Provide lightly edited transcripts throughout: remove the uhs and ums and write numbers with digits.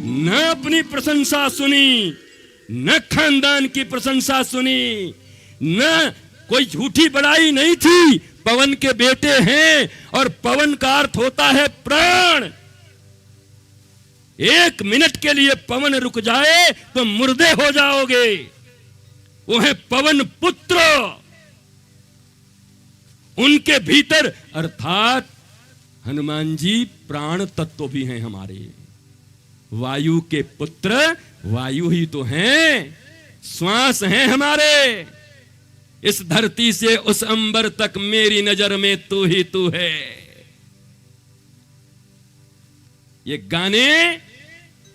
न अपनी प्रशंसा सुनी, न खानदान की प्रशंसा सुनी, न कोई झूठी बड़ाई नहीं थी। पवन के बेटे हैं और पवन का अर्थ होता है प्राण। एक मिनट के लिए पवन रुक जाए तो मुर्दे हो जाओगे। वो है पवन पुत्र। उनके भीतर अर्थात हनुमान जी प्राण तत्व भी हैं हमारे। वायु के पुत्र वायु ही तो हैं, श्वास हैं हमारे। इस धरती से उस अंबर तक मेरी नजर में तू ही तू है। ये गाने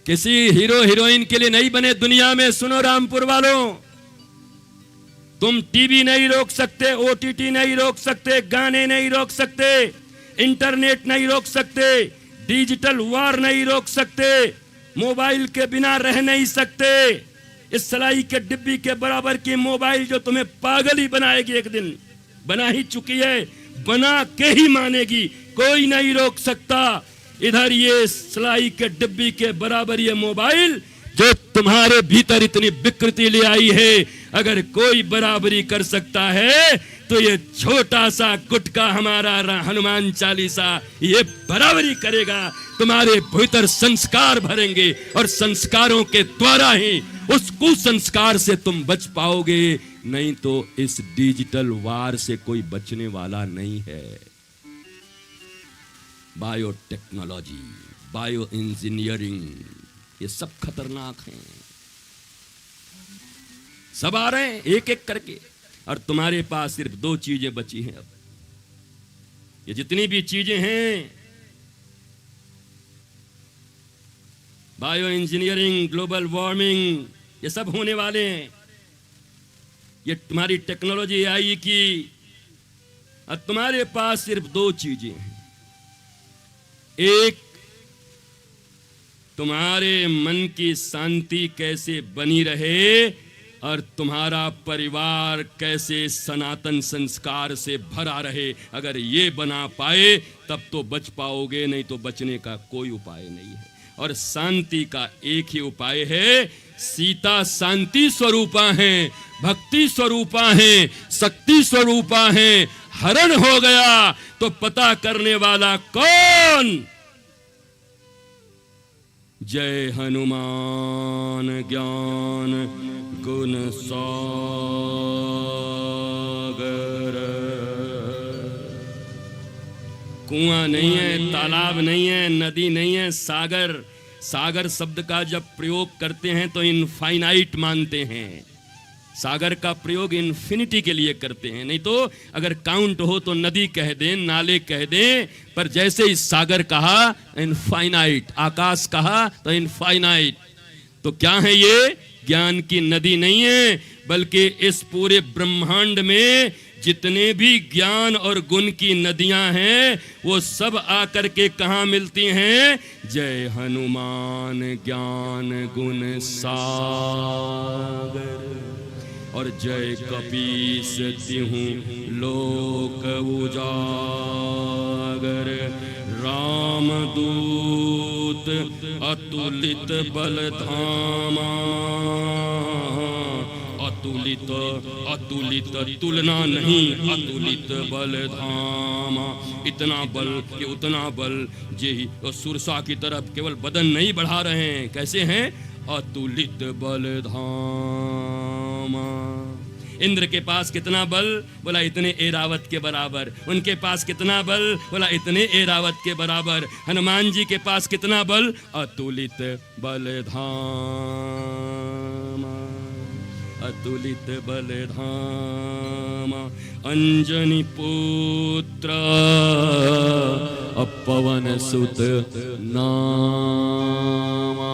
किसी हीरो हीरोइन के लिए नहीं बने दुनिया में। सुनो रामपुर वालों, तुम टीवी नहीं रोक सकते, ओटीटी नहीं रोक सकते, गाने नहीं रोक सकते, इंटरनेट नहीं रोक सकते, डिजिटल वॉर नहीं रोक सकते, मोबाइल के बिना रह नहीं सकते। इस सलाई के डिब्बी के बराबर की मोबाइल जो तुम्हें पागल ही बनाएगी, एक दिन बना ही चुकी है, बना के ही मानेगी, कोई नहीं रोक सकता। इधर ये सलाई के डिब्बी के बराबर ये मोबाइल जो तुम्हारे भीतर इतनी विकृति ले आई है, अगर कोई बराबरी कर सकता है तो ये छोटा सा गुटका हमारा हनुमान चालीसा ये बराबरी करेगा। तुम्हारे भीतर संस्कार भरेंगे और संस्कारों के द्वारा ही उस कुसंस्कार से तुम बच पाओगे, नहीं तो इस डिजिटल वार से कोई बचने वाला नहीं है। बायोटेक्नोलॉजी, बायो इंजीनियरिंग, ये सब खतरनाक हैं। सब आ रहे हैं एक एक करके, और तुम्हारे पास सिर्फ दो चीजें बची हैं। अब ये जितनी भी चीजें हैं, बायो इंजीनियरिंग, ग्लोबल वार्मिंग, ये सब होने वाले हैं। ये तुम्हारी टेक्नोलॉजी आई की, और तुम्हारे पास सिर्फ दो चीजें हैं। एक, तुम्हारे मन की शांति कैसे बनी रहे और तुम्हारा परिवार कैसे सनातन संस्कार से भरा रहे। अगर ये बना पाए तब तो बच पाओगे, नहीं तो बचने का कोई उपाय नहीं है। और शांति का एक ही उपाय है, सीता शांति स्वरूपा हैं, भक्ति स्वरूपा हैं, शक्ति स्वरूपा हैं। हरण हो गया तो पता करने वाला कौन? जय हनुमान ज्ञान गुण सागर। कुआं नहीं है, तालाब नहीं है, नदी नहीं है, सागर। सागर शब्द का जब प्रयोग करते हैं तो इनफाइनाइट मानते हैं। सागर का प्रयोग इन्फिनिटी के लिए करते हैं, नहीं तो अगर काउंट हो तो नदी कह दें, नाले कह दें, पर जैसे इस सागर कहा इनफाइनाइट, आकाश कहा तो इनफाइनाइट। तो क्या है ये? ज्ञान की नदी नहीं है, बल्कि इस पूरे ब्रह्मांड में जितने भी ज्ञान और गुण की नदियां हैं वो सब आकर के कहां मिलती हैं? जय हनुमान ज्ञान गुण सागर और जय कपीस तिहु लोक उजागर। रामदूत अतुलित बल धामा, अतुलित अतुलित तुलना नहीं, अतुलित बल धामा। इतना बल कि उतना बल, यही सुरसा की तरफ केवल बदन नहीं बढ़ा रहे हैं, कैसे हैं? अतुलित बल धामा। इंद्र के पास कितना बल? बोला इतने एरावत के बराबर। उनके पास कितना बल? बोला इतने एरावत के बराबर। हनुमान जी के पास कितना बल? अतुलित बल धामा, अतुलित बल धामा। अंजनी पुत्र पवन सुत नामा,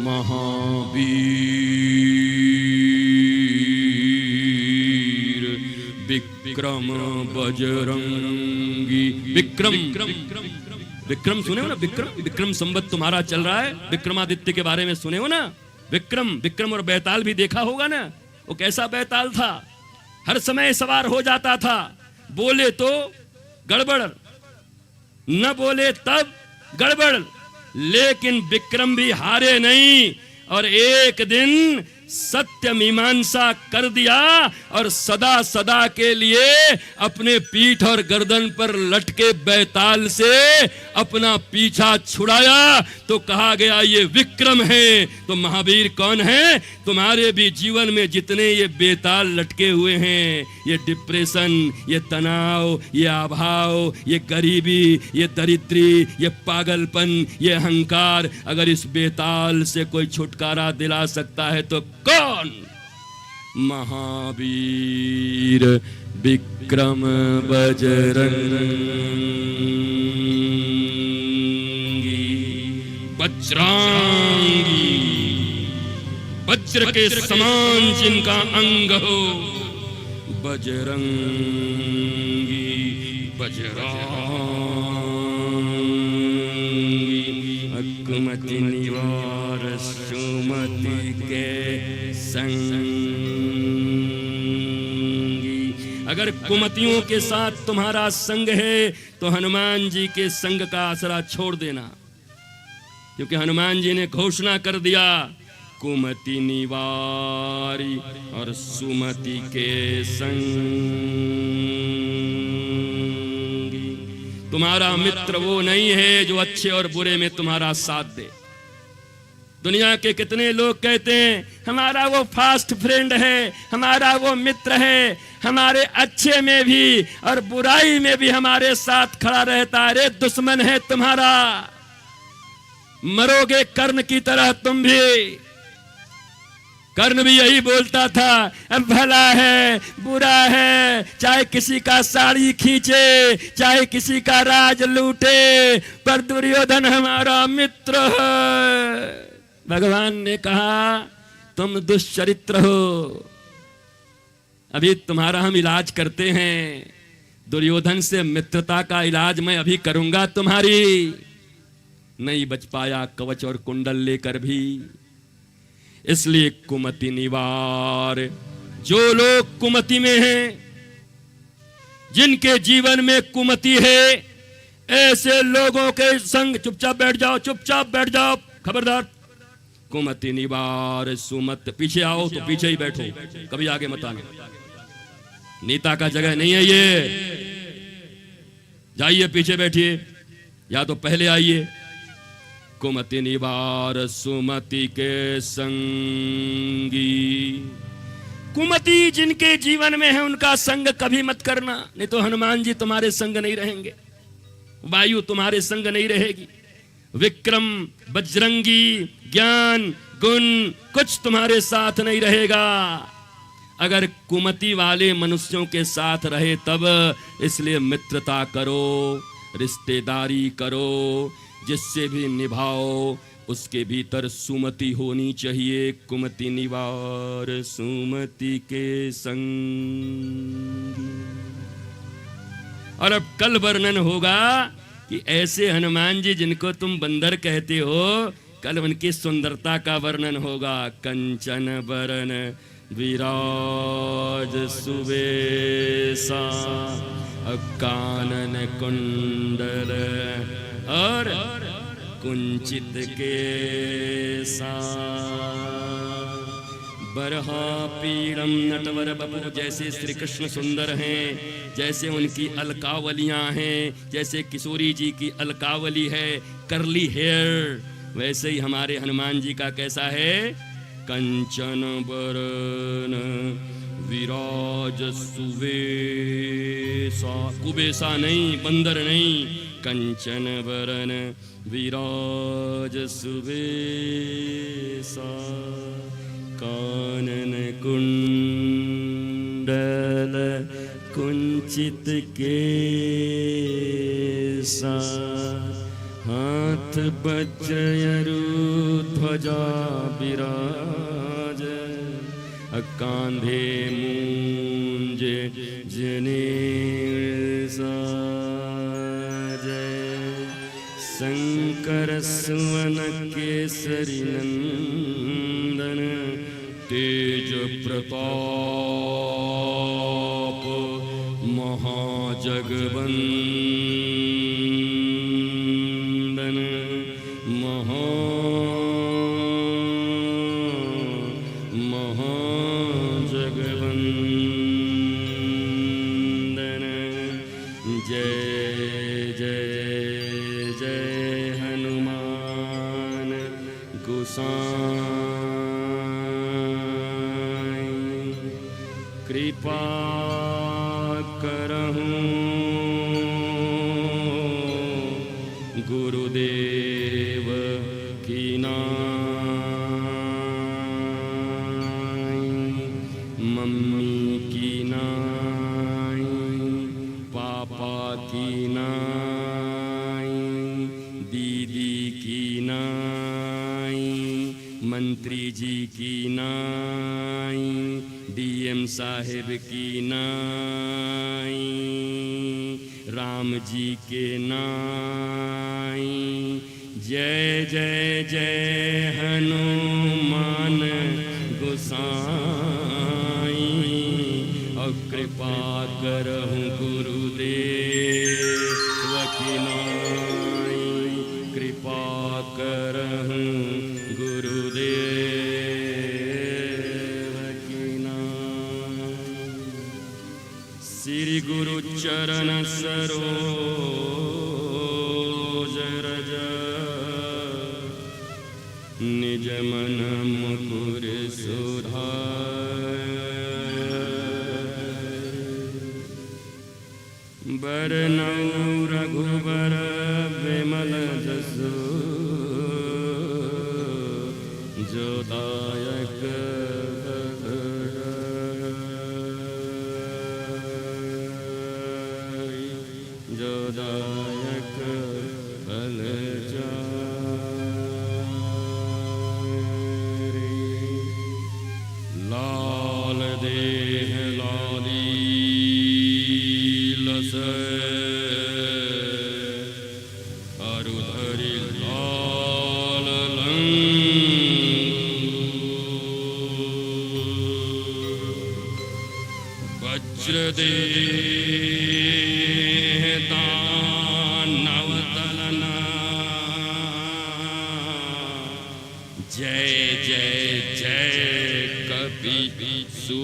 महावीर विक्रम बजरंगी। विक्रम विक्रम सुने हो ना? विक्रम संवत तुम्हारा चल रहा है। विक्रमादित्य के बारे में सुने हो ना? विक्रम और बैताल भी देखा होगा ना? वो कैसा बैताल था, हर समय सवार हो जाता था। बोले तो गड़बड़, न बोले तब गड़बड़। लेकिन विक्रम भी हारे नहीं और एक दिन सत्य मीमांसा कर दिया और सदा सदा के लिए अपने पीठ और गर्दन पर लटके बैताल से अपना पीछा छुड़ाया। तो कहा गया ये विक्रम है। तो महावीर कौन है? तुम्हारे भी जीवन में जितने ये बेताल लटके हुए हैं, ये डिप्रेशन, ये तनाव, ये अभाव, ये गरीबी, ये दरिद्री, ये पागलपन, ये अहंकार, अगर इस बेताल से कोई छुटकारा दिला सकता है तो कौन? महावीर विक्रम बजरंगी वज्रांगी, वज्र के समान जिनका अंग हो, बजरंगी बजरंगी, अकुमति निवार सुमति के संगी। अगर कुमतियों के साथ तुम्हारा संग है तो हनुमान जी के संग का आसरा छोड़ देना, क्योंकि हनुमान जी ने घोषणा कर दिया कुमति निवारी और सुमति के संगी। तुम्हारा मित्र वो नहीं है जो अच्छे और बुरे में तुम्हारा साथ दे। दुनिया के कितने लोग कहते हैं हमारा वो फास्ट फ्रेंड है, हमारा वो मित्र है, हमारे अच्छे में भी और बुराई में भी हमारे साथ खड़ा रहता है। अरे दुश्मन है तुम्हारा, मरोगे कर्ण की तरह तुम भी। कर्ण भी यही बोलता था, अब भला है बुरा है, चाहे किसी का साड़ी खींचे, चाहे किसी का राज लूटे, पर दुर्योधन हमारा मित्र है। भगवान ने कहा तुम दुष्चरित्र हो, अभी तुम्हारा हम इलाज करते हैं। दुर्योधन से मित्रता का इलाज मैं अभी करूंगा तुम्हारी। नहीं बच पाया कवच और कुंडल लेकर भी। इसलिए कुमति निवार, जो लोग कुमति में हैं, जिनके जीवन में कुमति है, ऐसे लोगों के संग चुपचाप बैठ जाओ, चुपचाप बैठ जाओ, खबरदार। कुमति निवार सुमत, पीछे आओ तो पीछे ही बैठो, कभी आगे मत आना। नेता का जगह नहीं है ये। जाइए पीछे बैठिए या तो पहले आइए। कुमति निवार सुमति के संगी, कुमति जिनके जीवन में है उनका संग कभी मत करना, नहीं तो हनुमान जी तुम्हारे संग नहीं रहेंगे, वायु तुम्हारे संग नहीं रहेगी, विक्रम बजरंगी ज्ञान गुण कुछ तुम्हारे साथ नहीं रहेगा अगर कुमति वाले मनुष्यों के साथ रहे तब। इसलिए मित्रता करो, रिश्तेदारी करो, जिससे भी निभाओ उसके भीतर सुमति होनी चाहिए। कुमति निवार सुमति के संग। और अब कल वर्णन होगा कि ऐसे हनुमान जी जिनको तुम बंदर कहते हो, कल उनकी सुंदरता का वर्णन होगा। कंचन बरन विराज सुबेसा, कानन कुंडल और कुंचित केसा, बरहा पीड़म नटवर बपु। जैसे श्री कृष्ण सुंदर हैं, जैसे उनकी अलकावलियां हैं, जैसे किशोरी जी की अलकावली है करली हेयर, वैसे ही हमारे हनुमान जी का कैसा है? कंचन बरन विराज सुबेसा, कुबेसा नहीं, बंदर नहीं, कंचन बरन विराज सुबेसा, कानन कुंडल कुंचित केसा, हाथ वज्रयरु ध्वजा विराज, कांधे मूंज जनेऊ साज, शंकर सुवन केसरी नंदन, तेज प्रताप महाजगवंदन, गोसाई कृपा करहूं गुरुदेव की नाई मम्मी की नाई पापा की नाई दीदी की नाई मंत्री जी की नाई डीएम साहिब की नाई राम जी के नाई जय जय जय हनुमान गोसाई और कृपा करहूं गुरुदेव की नाई कृपा करहूं गुरुदेव की नाई श्री गुरु चरण सरोज रज निज मन मुकुर सुधार बरनउँ रघुबर विमल जसु जो दायक जो दायक फल लाल देह लाली लस अरुधरि लाल वज्र देह दानव दलना जय जय जय कपि सूर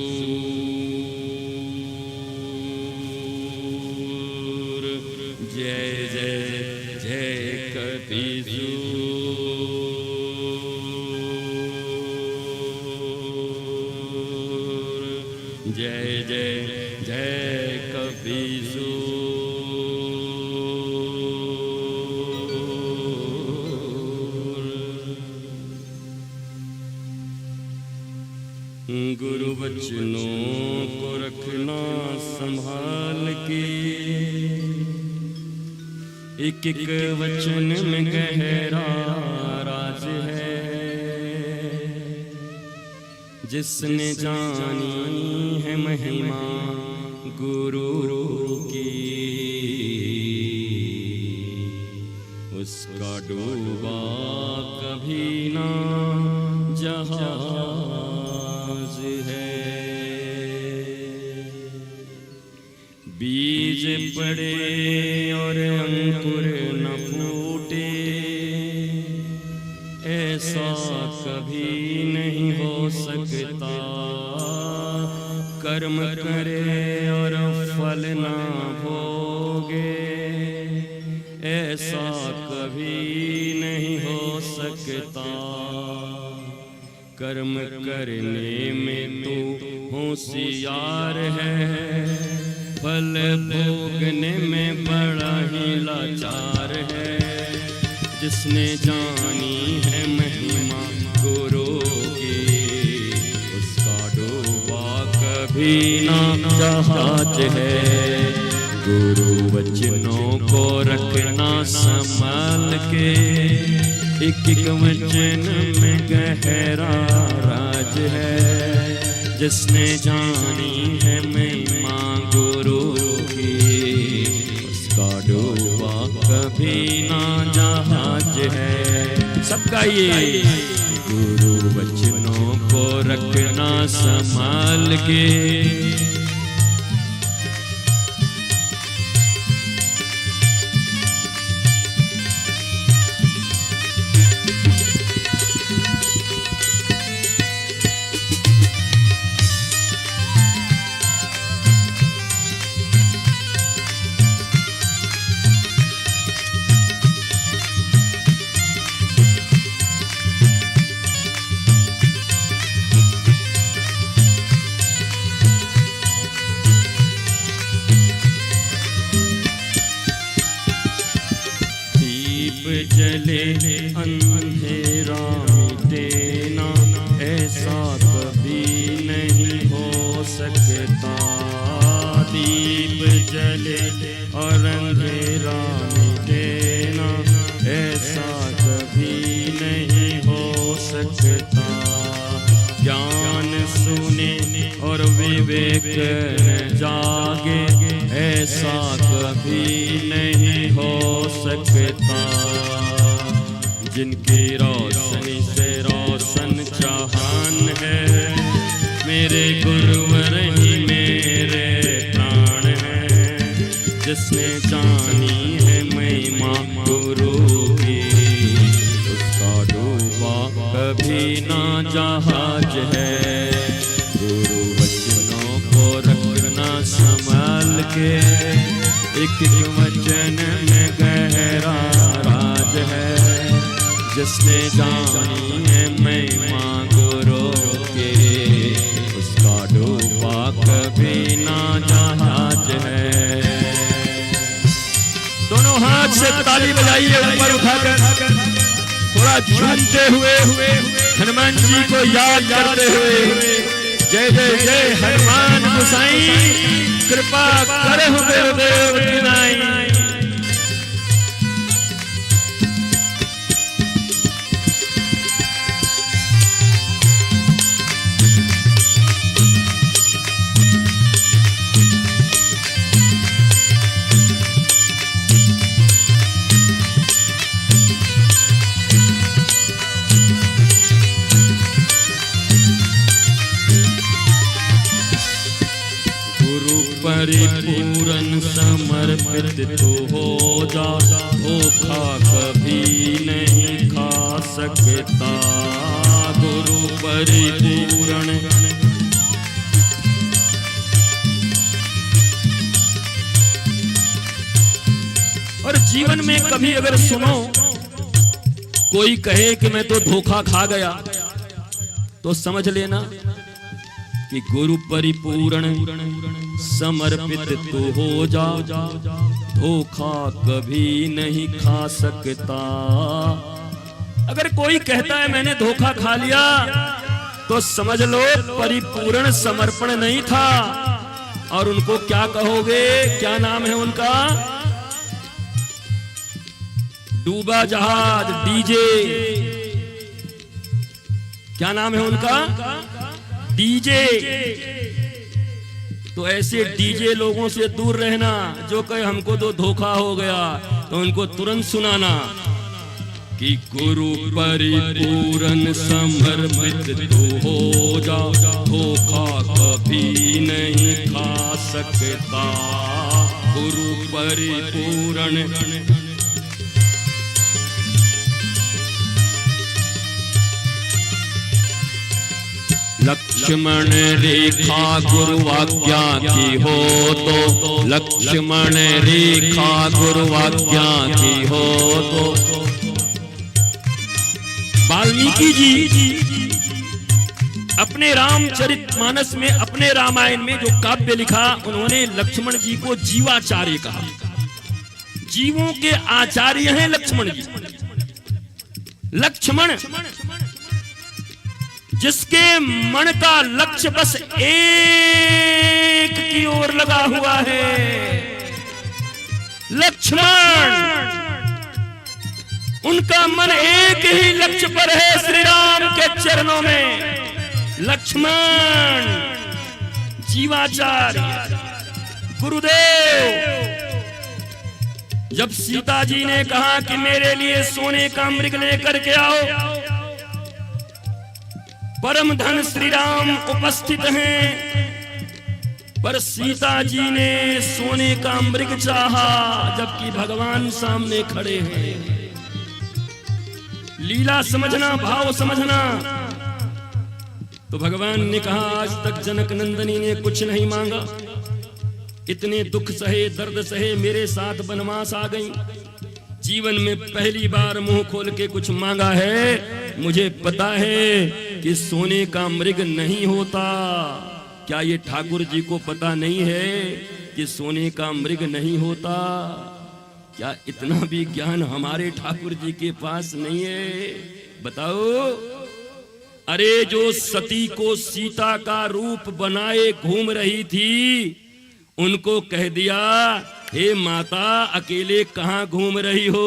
जय जय जय कपि सूर जय जय जय कपि गुरु वचनों को रखना संभाल के एक एक वचन में गहरा राज है जिसने जानी है महिमा गुरु की उसका डूबा कभी ना जहाज है बीज पड़े और अंकुर न फूटे ऐसा कभी नहीं हो सकता कर्म करे और फल ना भोगे ऐसा कभी नहीं हो सकता कर्म करने में तो होशियार है फल भोगने में बड़ा ही लाचार है जिसने जानी है महिमा गुरु की उसका डूबा कभी ना जहाज है गुरु वचनों को रखना संभाल के एक एक वचन में गहरा राज है जिसने जानी है महिमा गुरु की उसका डूबा कभी ना जहाज है सबका ये गुरु वचनों को रखना संभाल के सकता। ज्ञान सुने और विवेक न जागे, ऐसा कभी नहीं हो सकता। जिनकी रोशनी से रोशन जहान है, मेरे गुरुवर ही मेरे प्राण है। जिसने जानी है महिमा गुरु की, उसका डूबा कभी ना जहाज है। गुरु वचनों को रखना संभाल के, एक वचन में गहरा राज है। जिसने जानी है महिमा गुरु की, उसका डूबा कभी ना जहाज है। दोनों हाथ से ताली बजाइए ऊपर उठाकर, थोड़ा झूमते हुए हनुमान जी को याद करते हुए। जय जय जय हनुमान गोसाई, कृपा करहु गुरुदेव की नाई। परिपूर्ण समर्पित तू हो जा, धोखा कभी नहीं खा सकता। गुरु परिपूर्ण और जीवन में कभी अगर सुनो कोई कहे कि मैं तो धोखा खा गया, तो समझ लेना कि गुरु परिपूर्ण समर्पित तो हो जा, धोखा कभी नहीं खा सकता। अगर कोई कहता है मैंने धोखा खा लिया, तो समझ लो परिपूर्ण समर्पण नहीं था। और उनको क्या कहोगे, क्या नाम है उनका? डूबा जहाज, डीजे। क्या नाम है उनका? डीजे। तो ऐसे डीजे लोगों से दूर रहना, जो कहे हमको तो धोखा हो गया, तो उनको तुरंत सुनाना कि गुरु परिपूर्ण समर्पित तू हो जा, धोखा कभी नहीं खा सकता। गुरु परिपूर्ण लक्ष्मण रेखा गुरु आज्ञा की हो तो, लक्ष्मण रेखा गुरु आज्ञा की हो तो। वाल्मीकि जी अपने रामचरितमानस में, अपने रामायण में जो काव्य लिखा, उन्होंने लक्ष्मण जी को जीवाचार्य कहा। जीवों के आचार्य हैं लक्ष्मण जी। लक्ष्मण जिसके मन का लक्ष्य बस एक की ओर लगा हुआ है। लक्ष्मण, उनका मन एक ही लक्ष्य पर है, श्री राम के चरणों में। लक्ष्मण जीवाचार्य गुरुदेव। जब सीता जी ने कहा कि मेरे लिए सोने का मृग लेकर के आओ, परम धन श्री राम उपस्थित हैं, पर सीता जी ने सोने का मृग चाहा, जबकि भगवान सामने खड़े हैं। लीला समझना, भाव समझना। तो भगवान ने कहा आज तक जनक नंदनी ने कुछ नहीं मांगा, इतने दुख सहे, दर्द सहे, मेरे साथ वनवास आ गई, जीवन में पहली बार मुंह खोल के कुछ मांगा है। मुझे पता है कि सोने का मृग नहीं होता। क्या ये ठाकुर जी को पता नहीं है कि सोने का मृग नहीं होता? क्या इतना भी ज्ञान हमारे ठाकुर जी के पास नहीं है? बताओ। अरे जो सती को सीता का रूप बनाए घूम रही थी, उनको कह दिया हे माता अकेले कहां घूम रही हो?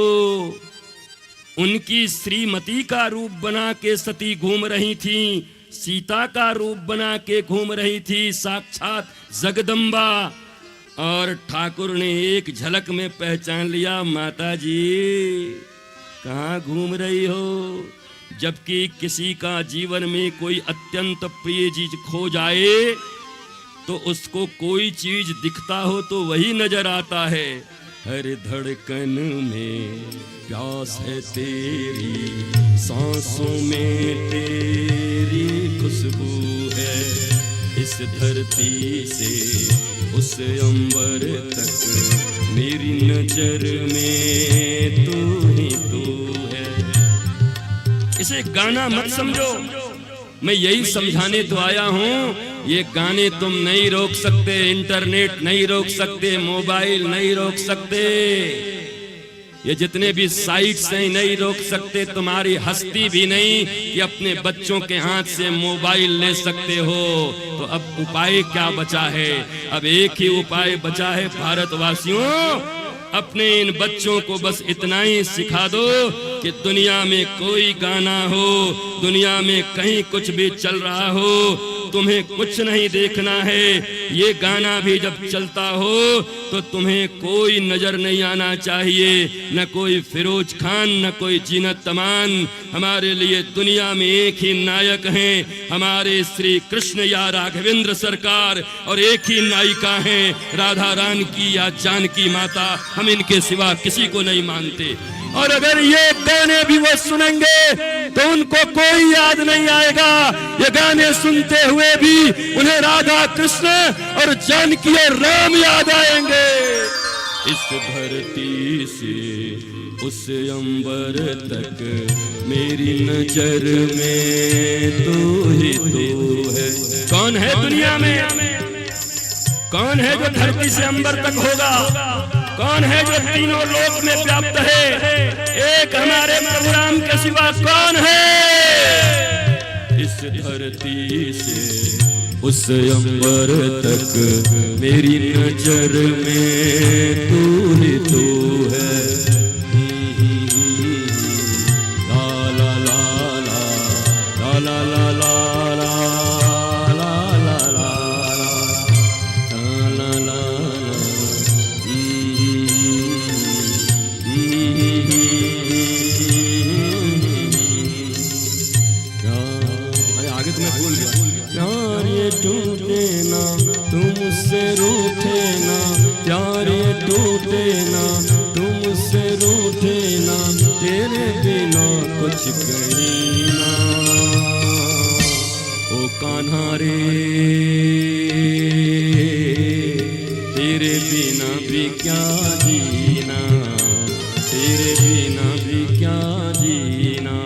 उनकी श्रीमती का रूप बना के सती घूम रही थी, सीता का रूप बना के घूम रही थी साक्षात जगदम्बा। और ठाकुर ने एक झलक में पहचान लिया, माता जी कहाँ घूम रही हो। जबकि किसी का जीवन में कोई अत्यंत प्रिय चीज खो जाए तो उसको कोई चीज दिखता हो तो वही नजर आता है। हर धड़कन में प्यास है तेरी, सांसों में तेरी खुशबू है। इस धरती से उस अंबर तक मेरी नजर में तू ही तू है। इसे गाना मत समझो, मैं यही समझाने तो आया हूं। ये गाने तुम नहीं रोक सकते, इंटरनेट नहीं रोक सकते, मोबाइल नहीं रोक सकते, ये जितने भी साइट्स हैं नहीं रोक सकते। तुम्हारी हस्ती भी नहीं कि अपने बच्चों के हाथ से मोबाइल ले सकते हो। तो अब उपाय क्या बचा है? अब एक ही उपाय बचा है भारतवासियों, अपने इन बच्चों को बस इतना ही सिखा दो कि दुनिया में कोई गाना हो, दुनिया में कहीं कुछ भी चल रहा हो, तुम्हें कुछ नहीं देखना है। ये गाना भी जब चलता हो तो तुम्हें कोई नजर नहीं आना चाहिए, न कोई फिरोज खान, न कोई जीनत तमान। हमारे लिए दुनिया में एक ही नायक हैं, हमारे श्री कृष्ण या राघवेंद्र सरकार, और एक ही नायिका हैं राधा रानी की या जानकी माता। हम इनके सिवा किसी को नहीं मानते। और अगर ये गाने भी वो सुनेंगे तो उनको कोई याद नहीं आएगा। ये गाने सुनते हुए भी उन्हें राधा कृष्ण और जानकी और राम याद आएंगे। इस धरती से उस अंबर तक मेरी नजर में तू ही तू है। कौन है दुनिया में, कौन है जो धरती से अंबर तक होगा? कौन है जो तीनों लोक में व्याप्त है? एक हमारे प्रभु राम के सिवा कौन है? इस धरती से उस अंबर तक मेरी नजर में तू ही तू है। ला ला ला ला ला ला ला टूटे ना तुम मुझसे रूठे ना, प्यार ये टूटे ना तुम मुझसे रूठे ना, तेरे बिना कुछ कहीं ना। ओ कान्हा रे तेरे बिना भी क्या जीना, तेरे बिना भी क्या जीना।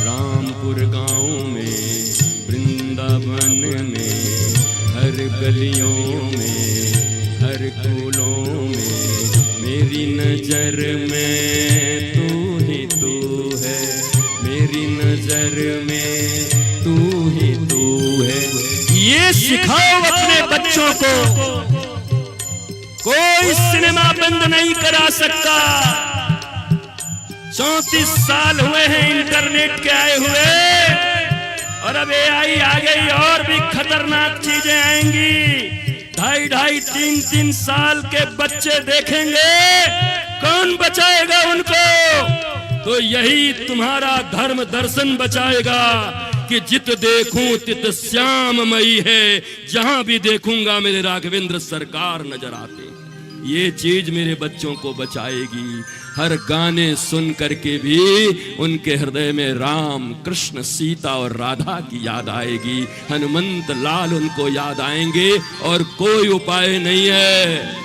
रामपुर गाँव में, वृंदावन में, हर गलियों में, हर फूलों में, मेरी नजर में तू ही तू है। मेरी नजर में तू ही तू है। ये सिखाओ अपने बच्चों को, कोई सिनेमा बंद नहीं करा सकता। 34 साल हुए हैं इंटरनेट के आए हुए, और अब AI आ गई और भी खतरनाक चीजें आएंगी। 2.5, 3 साल के बच्चे देखेंगे, कौन बचाएगा उनको? तो यही तुम्हारा धर्म दर्शन बचाएगा कि जित देखूं तित श्याममयी है, जहां भी देखूंगा मेरे राघवेंद्र सरकार नजर आते हैं। ये चीज मेरे बच्चों को बचाएगी। हर गाने सुन करके भी उनके हृदय में राम, कृष्ण, सीता और राधा की याद आएगी। हनुमंत लाल उनको याद आएंगे, और कोई उपाय नहीं है।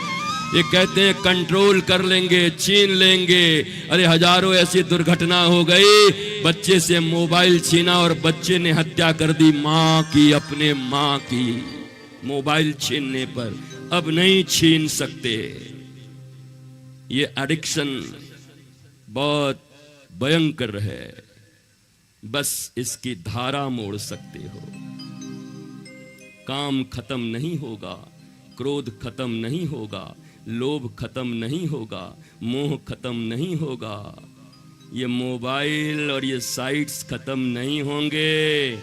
ये कहते हैं कंट्रोल कर लेंगे, छीन लेंगे। अरे हजारों ऐसी दुर्घटना हो गई, बच्चे से मोबाइल छीना और बच्चे ने हत्या कर दी माँ की, अपने माँ की, मोबाइल छीनने पर। अब नहीं छीन सकते। ये एडिक्शन बहुत भयंकर है, बस इसकी धारा मोड़ सकते हो। काम खत्म नहीं होगा, क्रोध खत्म नहीं होगा, लोभ खत्म नहीं होगा, मोह खत्म नहीं होगा, ये मोबाइल और ये साइट्स खत्म नहीं होंगे।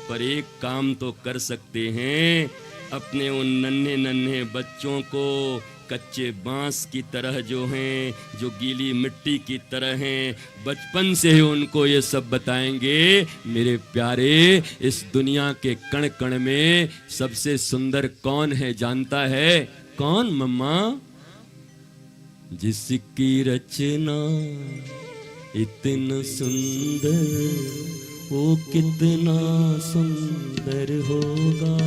पर एक काम तो कर सकते हैं, अपने उन नन्हे नन्हे बच्चों को कच्चे बांस की तरह जो हैं, जो गीली मिट्टी की तरह हैं, बचपन से ही उनको ये सब बताएंगे, मेरे प्यारे इस दुनिया के कण कण में सबसे सुंदर कौन है जानता है? कौन मम्मा? जिसकी रचना इतना सुंदर, वो कितना सुंदर होगा,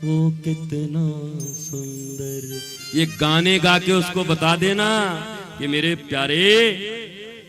वो कितना सुंदर। ये गाने गा के उसको बता देना कि मेरे प्यारे,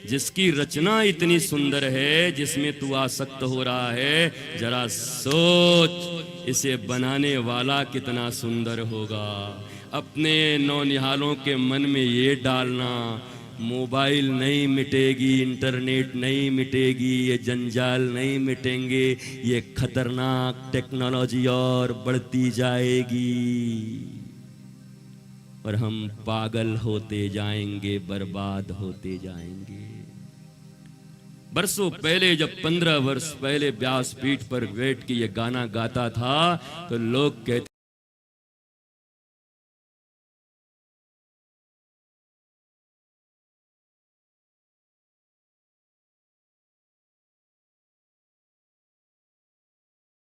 जिसकी रचना इतनी सुंदर है, जिसमें तू आसक्त हो रहा है, जरा सोच इसे बनाने वाला कितना सुंदर होगा। अपने नौनिहालों के मन में ये डालना, मोबाइल नहीं मिटेगी, इंटरनेट नहीं मिटेगी, ये जंजाल नहीं मिटेंगे, ये खतरनाक टेक्नोलॉजी और बढ़ती जाएगी और हम पागल होते जाएंगे, बर्बाद होते जाएंगे। बरसों पहले, जब 15 वर्ष पहले व्यासपीठ पर बैठ के ये गाना गाता था, तो लोग कहते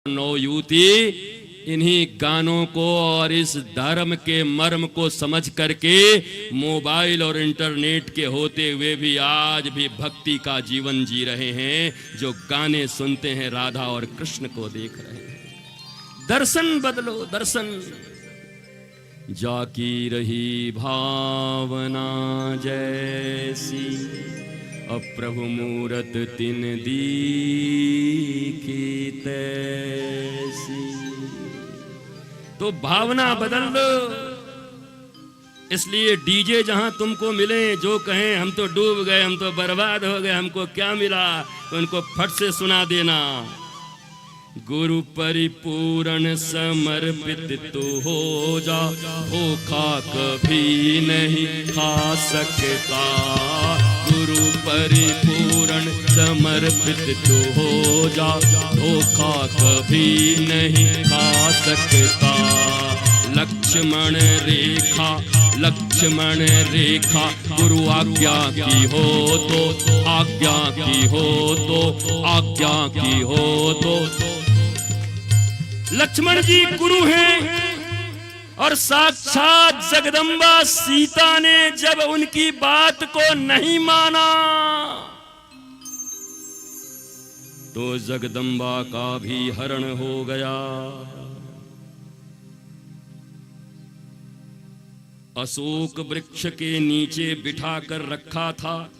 नवयुवती इन्हीं गानों को और इस धर्म के मर्म को समझ करके मोबाइल और इंटरनेट के होते हुए भी आज भी भक्ति का जीवन जी रहे हैं, जो गाने सुनते हैं, राधा और कृष्ण को देख रहे हैं। दर्शन बदलो, दर्शन। जाकी रही भावना जैसी, अप्रभु मूरत तिन दीखी तैसी। तो भावना बदल लो। इसलिए डीजे जहां तुमको मिले, जो कहें हम तो डूब गए, हम तो बर्बाद हो गए, हमको क्या मिला, तो उनको फट से सुना देना। गुरु परिपूर्ण समर्पित तो हो जा, धोखा कभी नहीं खा सकता। गुरु परिपूर्ण समर्पित तो हो जा, धोखा कभी नहीं खा सकता। लक्ष्मण रेखा, लक्ष्मण रेखा, गुरु आज्ञा की हो तो, आज्ञा की हो तो, आज्ञा की हो तो। लक्ष्मण जी गुरु हैं और साक्षात जगदम्बा सीता ने जब उनकी बात को नहीं माना, तो जगदम्बा का भी हरण हो गया। अशोक वृक्ष के नीचे बिठा कर रखा था,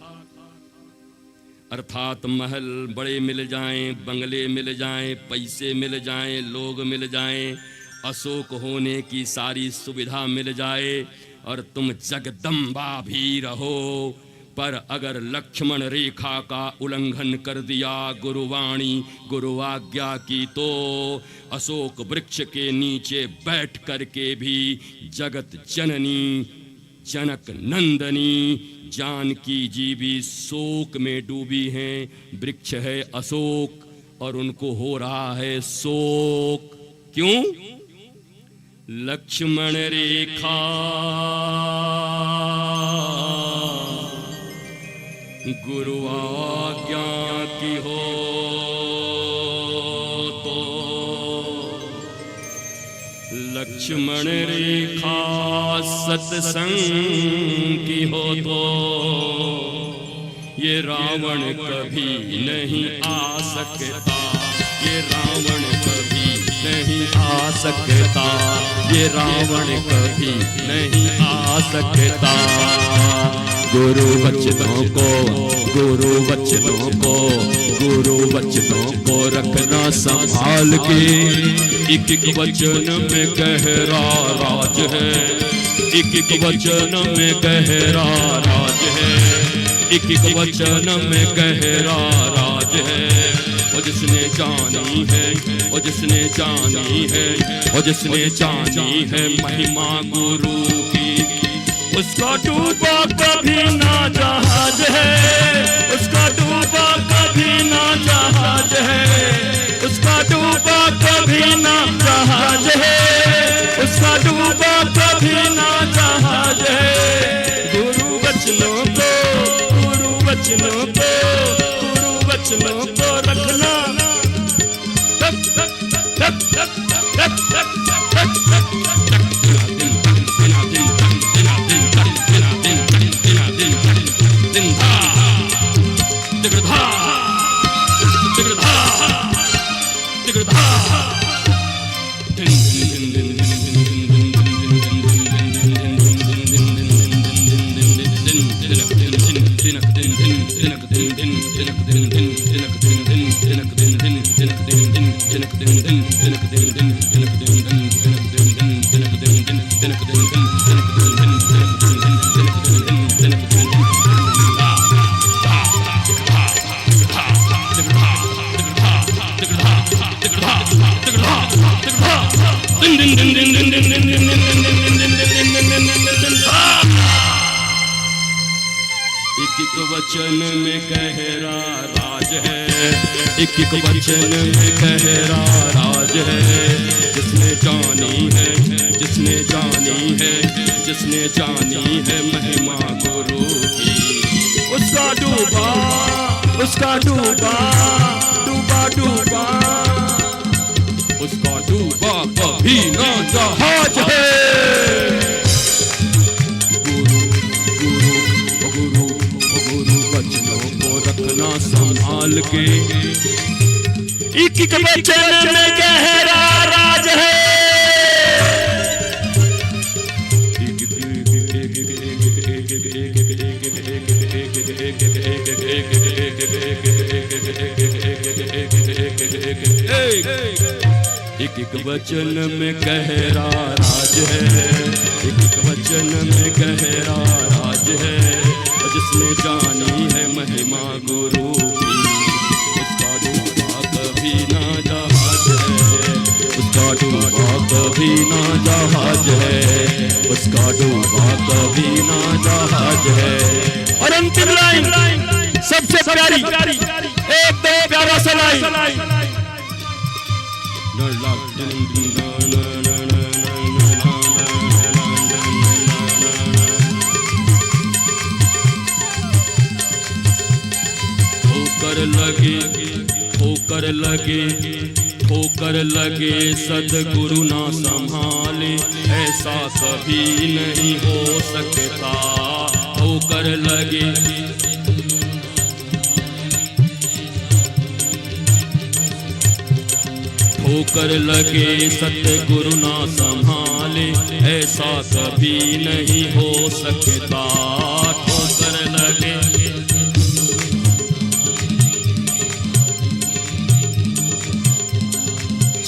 अर्थात महल बड़े मिल जाएं, बंगले मिल जाएं, पैसे मिल जाएं, लोग मिल जाएं, अशोक होने की सारी सुविधा मिल जाए और तुम जगदम्बा भी रहो, पर अगर लक्ष्मण रेखा का उल्लंघन कर दिया, गुरुवाणी गुरु आज्ञा की, तो अशोक वृक्ष के नीचे बैठ करके भी जगत जननी जनक नंदनी जानकी जी भी शोक में डूबी हैं। वृक्ष है अशोक और उनको हो रहा है शोक। क्यों? लक्ष्मण रेखा गुरु आज्ञा की हो तो, लक्ष्मण रेखा सत्संग की हो तो, ये रावण कभी नहीं आ सकता, ये रावण कभी नहीं आ सकता, ये रावण कभी नहीं आ सकता। गुरु वचनों को, गुरु वचनों को, गुरु वचनों को रखना संभाल के। एक एक वचन में गहरा राज है, एक एक वचन में गहरा राज है, एक एक वचन में गहरा राज है। और जिसने जानी है, और जिसने जानी है, और जिसने जानी है महिमा गुरु की, उसका डूबा कभी ना जहाज है, उसका डूबा कभी ना जहाज है, उसका डूबा कभी ना जहाज है, उसका डूबा कभी ना जहाज है। गुरु वचनों को, गुरु वचनों को, गुरु वचनों को रखना, तक तक तक तक तक तक वचन में गहरा राज है, एक एक वचन में गहरा राज है। जिसने जानी है, जिसने जानी है, जिसने जानी है महिमा गुरु की, उसका डूबा, उसका डूबा, डूबा डूबा, उसका डूबा कभी ना जहाज है। रखना संभाल के, एक एक वचन में गहरा राज है। एक एक वचन में गहरा राज है, एक एक वचन में गहरा राज है। जिसने जानी है महिमा गुरु की, उसका डूबा कभी ना जहाज है, उसका डूबा कभी ना जहाज है, उसका डूबा कभी ना जहाज है। और अंतिम लाइन सबसे प्यारी, एक दो प्यारा सा लाइन, ठोकर लगे, ठोकर लगे सद्गुरु ना संभाले, ऐसा कभी नहीं हो सकता। ठोकर लगे, ठोकर लगे सद्गुरु ना संभाले, ऐसा कभी नहीं हो सकता। ठोकर लगे,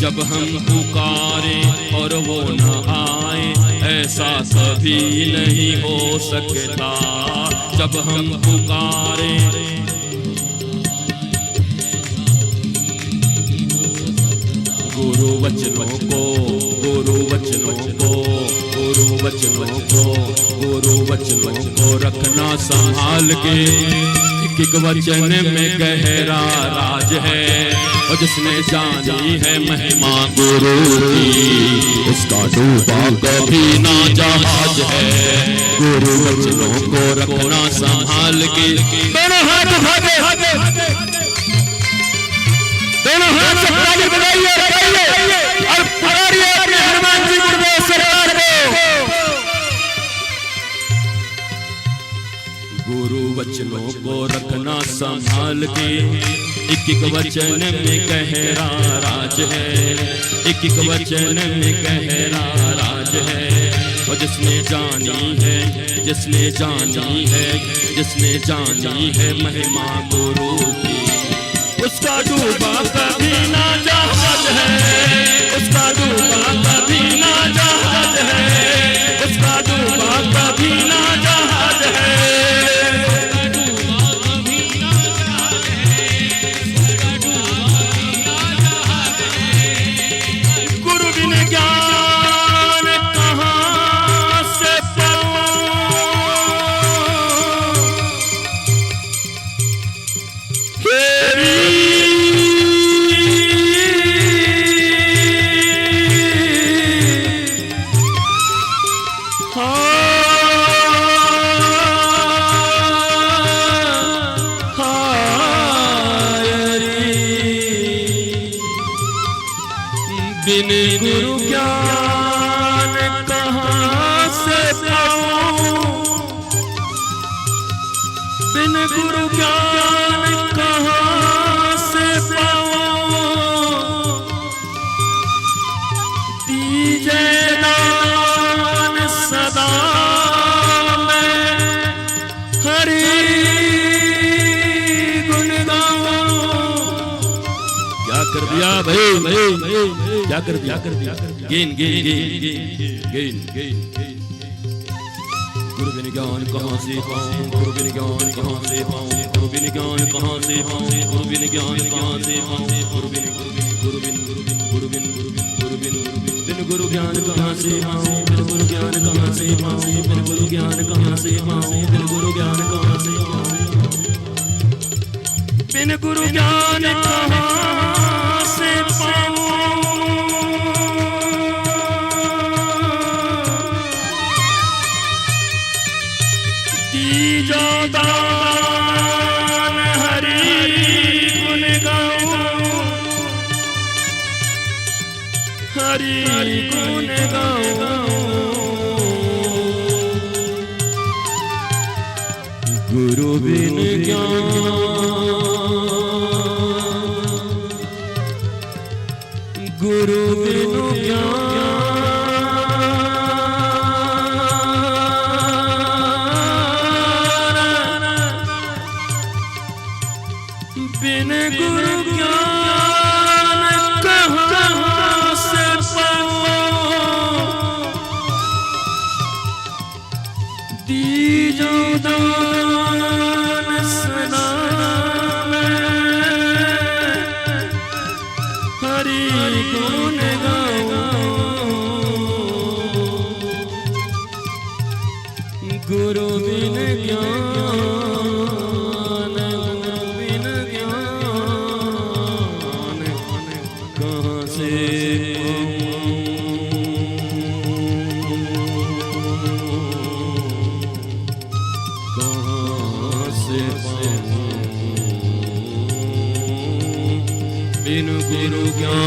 जब हम पुकारे और वो न आए, ऐसा कभी नहीं हो सकता। जब हम पुकारे, गुरु वचनों को, गुरु वचनों को, गुरु वचनों को, गुरु वचनों को रखना संभाल के। एक वचन में गहरा राज है, और जिसने जानी है महिमा गुरु की, उसका डूबा कभी ना जहाज है। गुरु वचनों को रखना संभाल के। दोनों हाथ उठाते, दोनों हाथ से ताली बजाइए और पुकारिए अपने हनुमान जी गुरुदेव सरकार को। गुरु वचनों को रखना संभाल के। एक एक वचन में गहरा राज है, एक एक वचन में गहरा राज है। और जिसने जानी है, जिसने जानी है, जिसने जानी है महिमा गुरु की, उसका डूबा कभी ना जहाज है, उसका डूबा कभी ना जहाज है, उसका डूबा कभी ना जहाज है। बिन गुरु ज्ञान कहाँ से पाऊं, बिन गुरु ज्ञान कहाँ से पाऊं, दीजे दान सदा मैं हरि गुण गाऊं। क्या कर दिया भाई, क्या कर दिया, गेन गेन गेन गेन। गुरु बिन ज्ञान कहाँ से पाऊं, गुरु बिन ज्ञान कहाँ से पाऊं, गुरु बिन ज्ञान कहाँ से पाऊं, गुरु बिन ज्ञान कहाँ से पाऊं, गुरु बिन गुरु बिन गुरु बिन गुरु बिन गुरु बिन बिन गुरु ज्ञान कहाँ से पाऊं, बिन गुरु ज्ञान कहाँ से पाऊं, बिन गुरु ज्ञान कहाँ से पाऊं, बिन गुरु ज्ञान कहाँ से पाऊं, बिन गुरु ज्ञान कहाँ से पाऊं। दीजो दान हरि गुण गाऊं, हरि गुण गाऊं। गुरु बिन ज्ञान, गुरु बिन ज्ञान, बिन गुरु ज्ञान कहाँ से पाऊं, दीजो दान सदा मैं हरि गुण गाऊं। गुरु बिन ज्ञान, कहाँ से पाऊं, बिन गुरु ज्ञान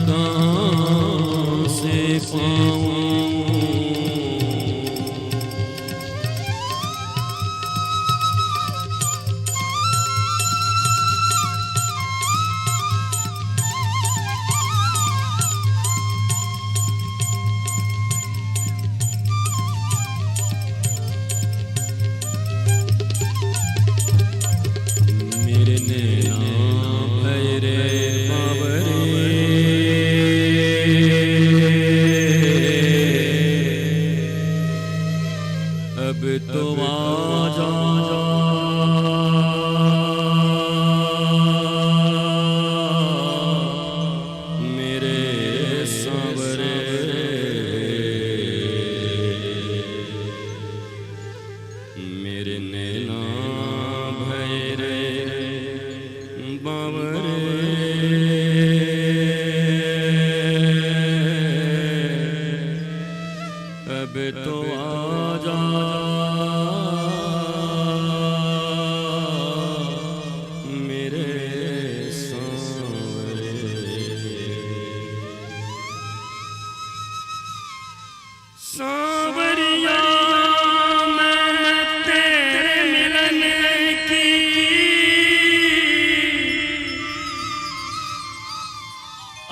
कहाँ से पाऊं। अब तो आजा मेरे सांवरे, मेरे नैना भैरे बावरे। अब तो आजा मेरे सांवरे, सांवरिया मैं तेरे मिलन की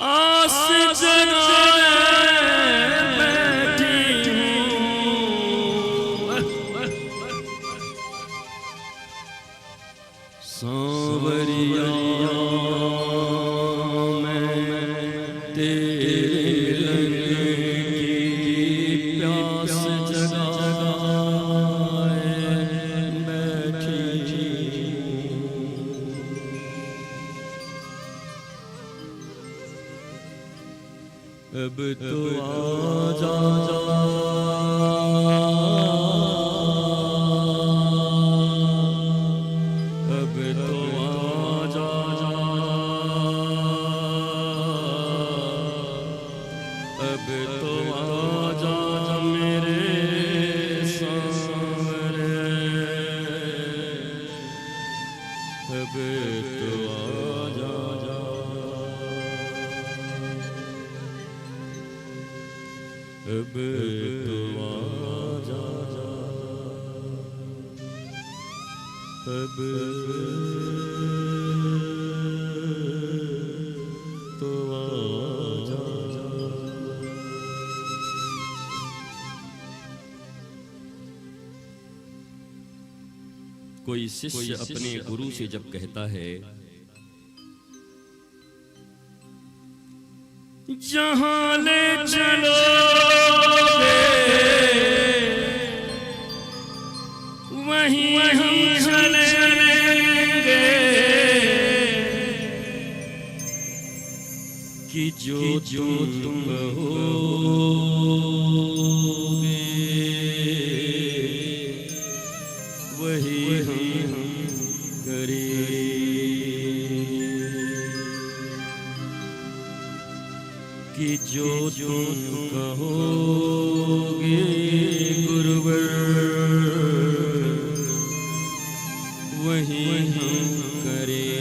आस जगाए बैठी हूँ। सांवरिया मैं तेरे मिलन की प्यास जगाए बैठी हूँ। अब तो आजा अब तो आजा मेरे सांवरे, अब तो आजा। अब तो आजा, अब तो आजा। कोई शिष्य अपने गुरु से जब कहता है, जहां ले चलोगे वहीं हम चलेंगे, कि जो तुम कहोगे वही हम करेंगे, कि जो तुम कहोगे गुरुवर वही हम करें।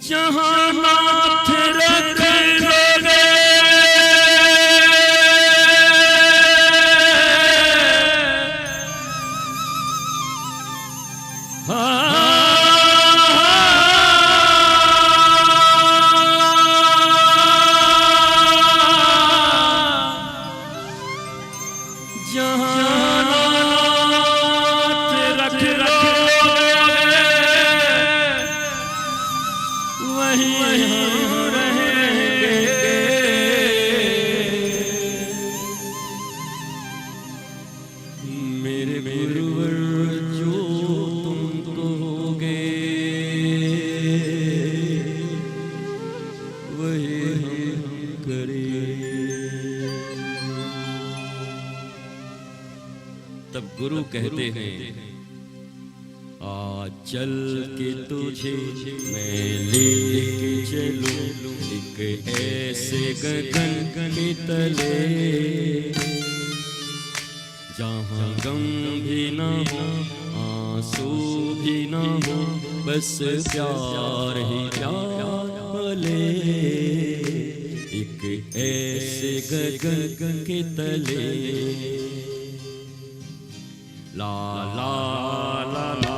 जहां नाथ रख लोगे मेरे गुरुवर जो तुम कहोगे वही हम करें। तब गुरु कहते हैं, आज चल के तुझे मैं लेके चलूं एक ऐसे गगन के तले, जहाँ गम भी न हो आंसू भी न हो, बस प्यार ही प्यार पले, एक ऐसे गगन के तले। ला ला ला ला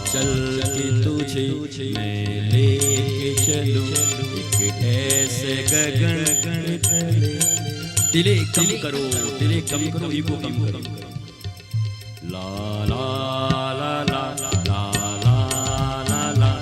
चल के तुझे मैं लेके चलूं एक ऐसे गगन के तले। दिले कम करो, दिले कम करो, ईगो कम करो। ला ला ला ला ला ला ला ला ला ला।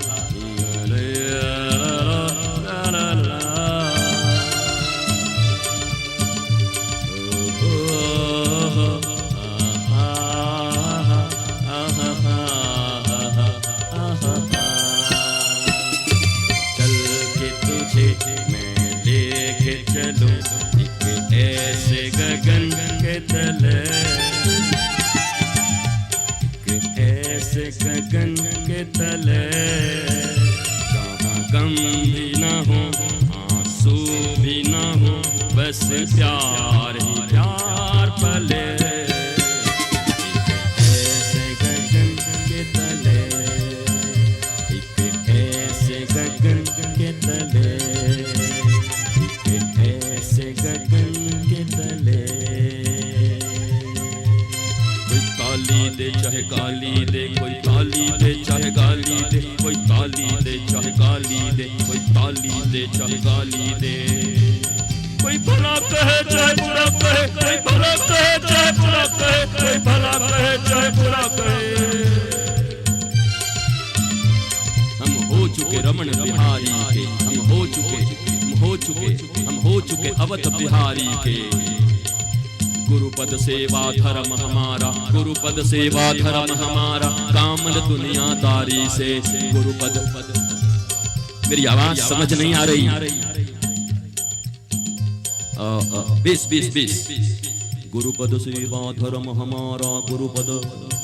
मैं लेके चलूं एक ऐसे गगन के तले, एक ऐसे गगन के तले, जहाँ गम भी न हो आंसू भी न हो, बस प्यार ही प्यार पले, ऐसे गगन के तले, एक ऐसे गगन के तले, ऐसे गगन के तले। कोई ताली दे चाहे गाली दे, कोई ताली दे चाहे गाली दे, कोई ताली दे चाहे गाली दे, कोई ताली दे चाहे गाली दे। कोई भला कहे चाहे बुरा कहे, कोई भला कहे चाहे बुरा कहे, कोई भला कहे चाहे बुरा कहे। हम हो चुके रमण बिहारी के, हम हो चुके अवध बिहारी के। गुरुपद सेवा धर्म हमारा, गुरुपद सेवा धर्म हमारा, कामल दुनियादारी से गुरुपद। मेरी आवाज समझ नहीं आ रही? 20 20 20। गुरुपद सेवा धर्म हमारा, गुरुपद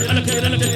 Alakira